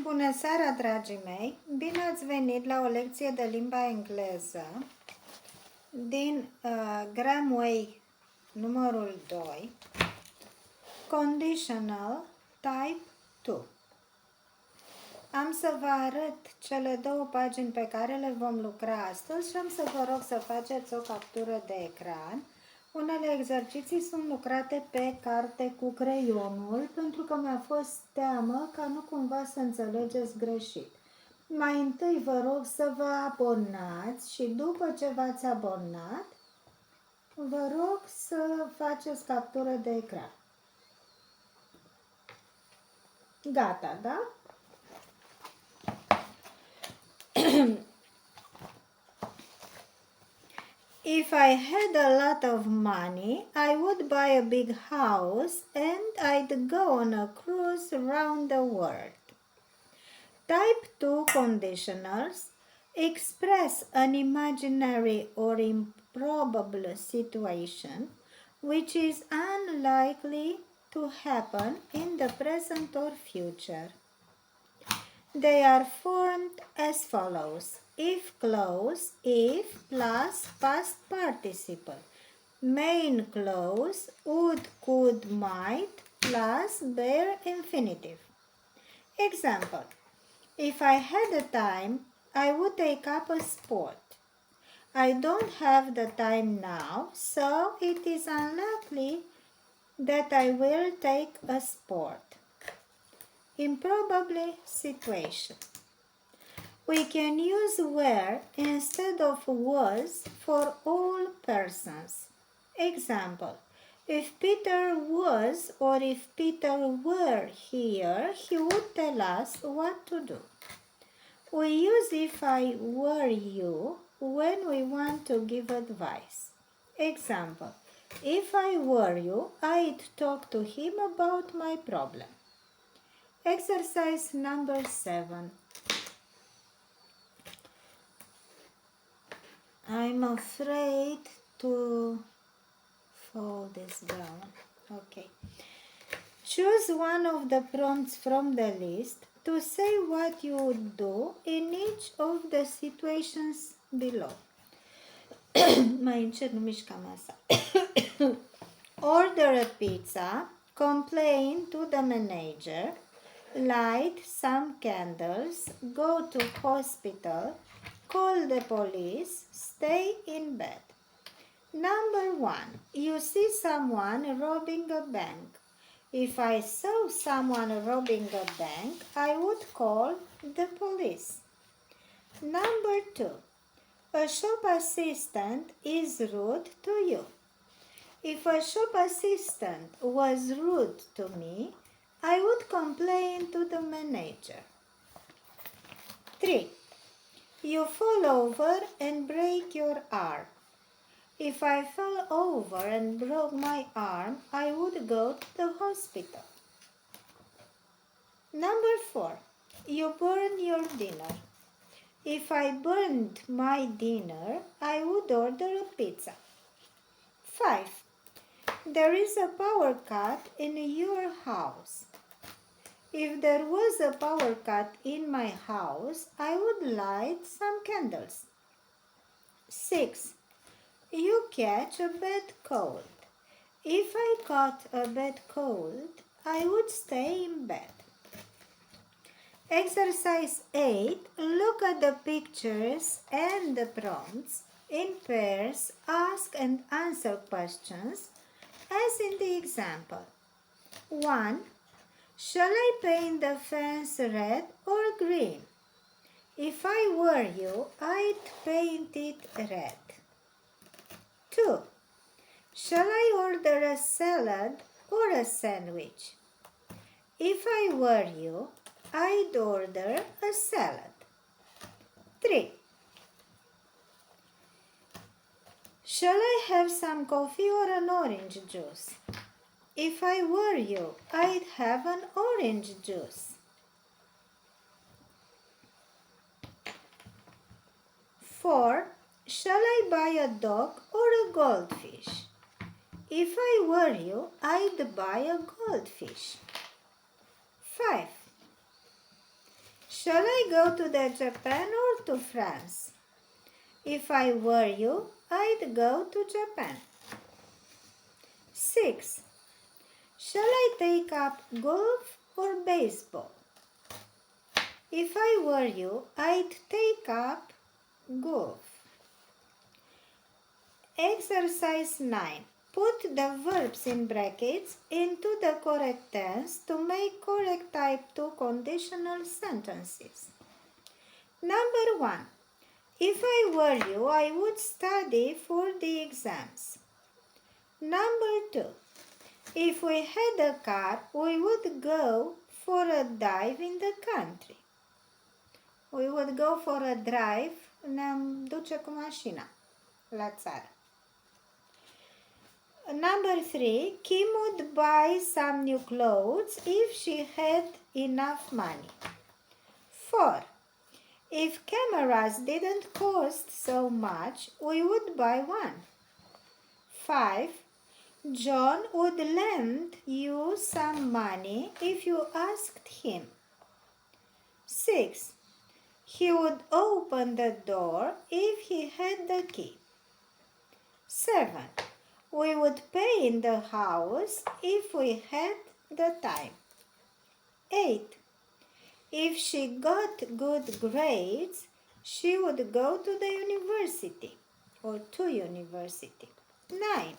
Bună seara, dragii mei! Bine ați venit la o lecție de limba engleză din Grammarway numărul 2, Conditional Type 2. Am să vă arăt cele două pagini pe care le vom lucra astăzi și am să vă rog să faceți o captură de ecran. Unele exerciții sunt lucrate pe carte cu creionul, pentru că mi-a fost teamă ca nu cumva să înțelegeți greșit. Mai întâi vă rog să vă abonați și după ce v-ați abonat, vă rog să faceți captură de ecran. Gata, da? If I had a lot of money, I would buy a big house and I'd go on a cruise around the world. Type 2 conditionals express an imaginary or improbable situation which is unlikely to happen in the present or future. They are formed as follows. If clause, if plus past participle. Main clause, would, could, might plus bare infinitive. Example. If I had the time, I would take up a sport. I don't have the time now, so it is unlikely that I will take a sport. Improbable situation. We can use were instead of was for all persons. Example. If Peter was or if Peter were here, he would tell us what to do. We use if I were you when we want to give advice. Example. If I were you, I'd talk to him about my problem. Exercise number 7. I'm afraid to fold this down. Okay. Choose one of the prompts from the list to say what you would do in each of the situations below. Mai încet, nu mișca masa. Order a pizza, complain to the manager, light some candles, go to hospital, call the police, stay in bed. Number 1. You see someone robbing a bank. If I saw someone robbing a bank, I would call the police. Number 2. A shop assistant is rude to you. If a shop assistant was rude to me, I would complain to the manager. 3. You fall over and break your arm. If I fell over and broke my arm, I would go to the hospital. Number 4. You burn your dinner. If I burned my dinner, I would order a pizza. 5. There is a power cut in your house. If there was a power cut in my house, I would light some candles. 6. You catch a bad cold. If I caught a bad cold, I would stay in bed. Exercise 8. Look at the pictures and the prompts. In pairs, ask and answer questions, as in the example. 1. Shall I paint the fence red or green? If I were you, I'd paint it red. 2. Shall I order a salad or a sandwich? If I were you, I'd order a salad. 3. Shall I have some coffee or an orange juice? If I were you, I'd have an orange juice. 4. Shall I buy a dog or a goldfish? If I were you, I'd buy a goldfish. 5. Shall I go to the Japan or to France? If I were you, I'd go to Japan. 6. Shall I take up golf or baseball? If I were you, I'd take up golf. Exercise 9. Put the verbs in brackets into the correct tense to make correct type 2 conditional sentences. Number 1. If I were you, I would study for the exams. Number 2. If we had a car, we would go for a dive in the country. We would go for a drive, ne-am duce cu mașina la țară. Number 3. Kim would buy some new clothes if she had enough money. 4. If cameras didn't cost so much, we would buy one. 5. John would lend you some money if you asked him. 6. He would open the door if he had the key. 7. We would pay in the house if we had the time. 8. If she got good grades, she would go to the university or to university. 9.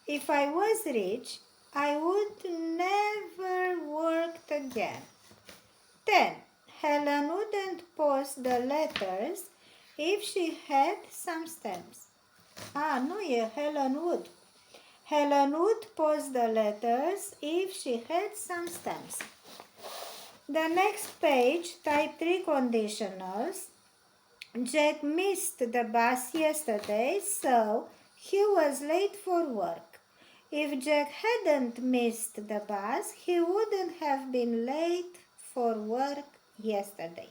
If I was rich, I would never work again. 10. Helen wouldn't post the letters if she had some stamps. Nu e Helen would. Helen would post the letters if she had some stamps. The next page, type 3 conditionals. Jack missed the bus yesterday, so he was late for work. If Jack hadn't missed the bus, he wouldn't have been late for work yesterday.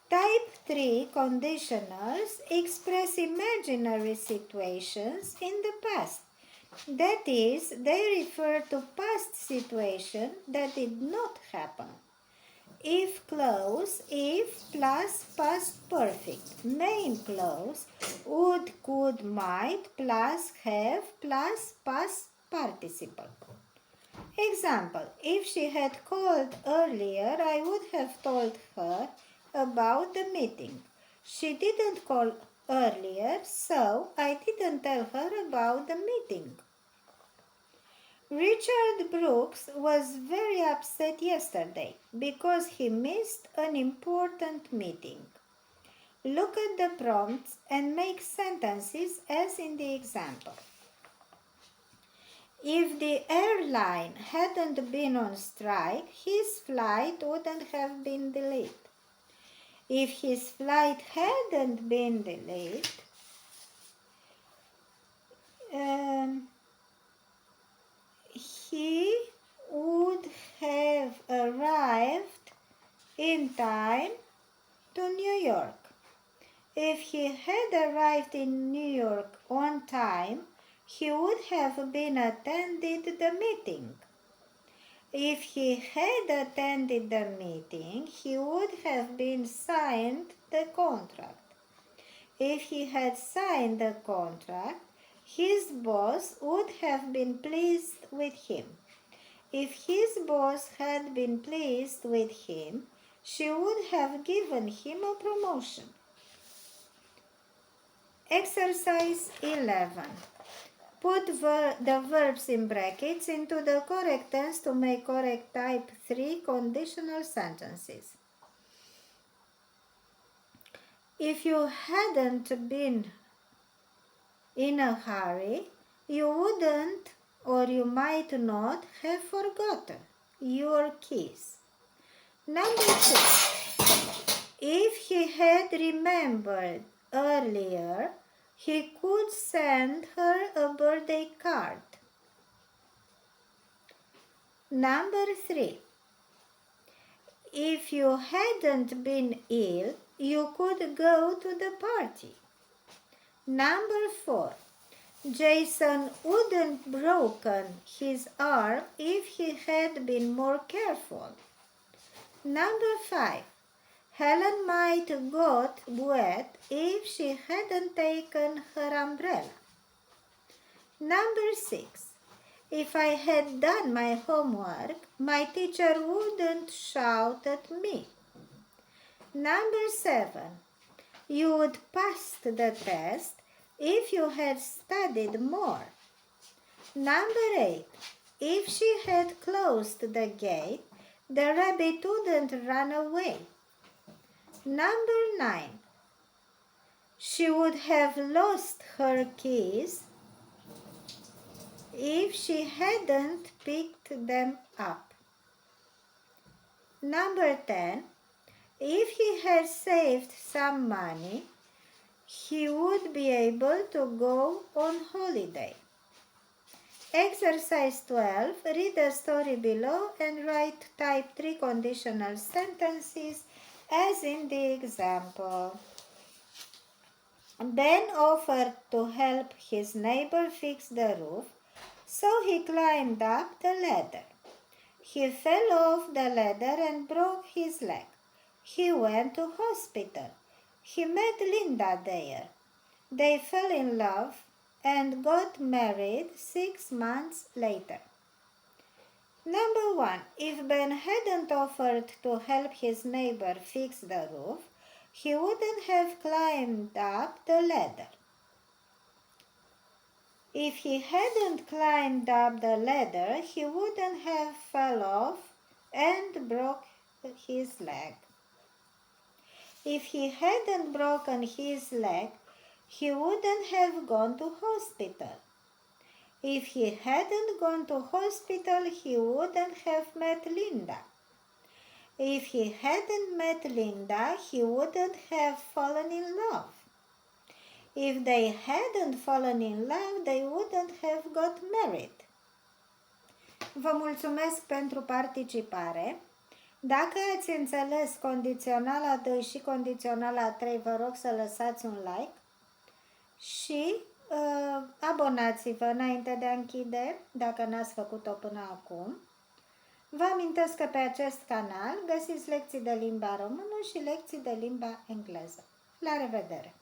Type 3 conditionals express imaginary situations in the past. That is, they refer to past situations that did not happen. If clause, if plus past perfect. Main clause, would, could, might plus have plus past participle. Example, if she had called earlier, I would have told her about the meeting. She didn't call earlier, so I didn't tell her about the meeting. Richard Brooks was very upset yesterday because he missed an important meeting. Look at the prompts and make sentences as in the example. If the airline hadn't been on strike, his flight wouldn't have been delayed. If his flight hadn't been delayed, he would have arrived in time to New York. If he had arrived in New York on time, he would have been attended the meeting. If he had attended the meeting, he would have been signed the contract. If he had signed the contract, his boss would have been pleased with him. If his boss had been pleased with him, she would have given him a promotion. Exercise 11. Put the verbs in brackets into the correct tense to make correct type 3 conditional sentences. If you hadn't been in a hurry, you wouldn't or you might not have forgotten your keys. Number 2. If he had remembered earlier, he could send her a birthday card. Number 3. If you hadn't been ill, you could go to the party. Number 4. Jason wouldn't broken his arm if he had been more careful. Number 5. Helen might got wet if she hadn't taken her umbrella. Number 6. If I had done my homework, my teacher wouldn't shout at me. Number 7. You would pass the test if you had studied more. Number 8. If she had closed the gate, the rabbit wouldn't run away. Number 9. She would have lost her keys if she hadn't picked them up. Number 10. If he had saved some money, he would be able to go on holiday. Exercise 12. Read the story below and type 3 conditional sentences as in the example. Ben offered to help his neighbor fix the roof, so he climbed up the ladder. He fell off the ladder and broke his leg. He went to hospital. He met Linda there. They fell in love and got married 6 months later. Number 1. If Ben hadn't offered to help his neighbor fix the roof, he wouldn't have climbed up the ladder. If he hadn't climbed up the ladder, he wouldn't have fell off and broke his leg. If he hadn't broken his leg, he wouldn't have gone to hospital. If he hadn't gone to hospital, he wouldn't have met Linda. If he hadn't met Linda, he wouldn't have fallen in love. If they hadn't fallen in love, they wouldn't have got married. Vă mulțumesc pentru participare. Dacă ați înțeles condiționala 2 și condiționala 3, vă rog să lăsați un like și abonați-vă înainte de a închide, dacă n-ați făcut-o până acum. Vă amintesc că pe acest canal găsiți lecții de limba română și lecții de limba engleză. La revedere!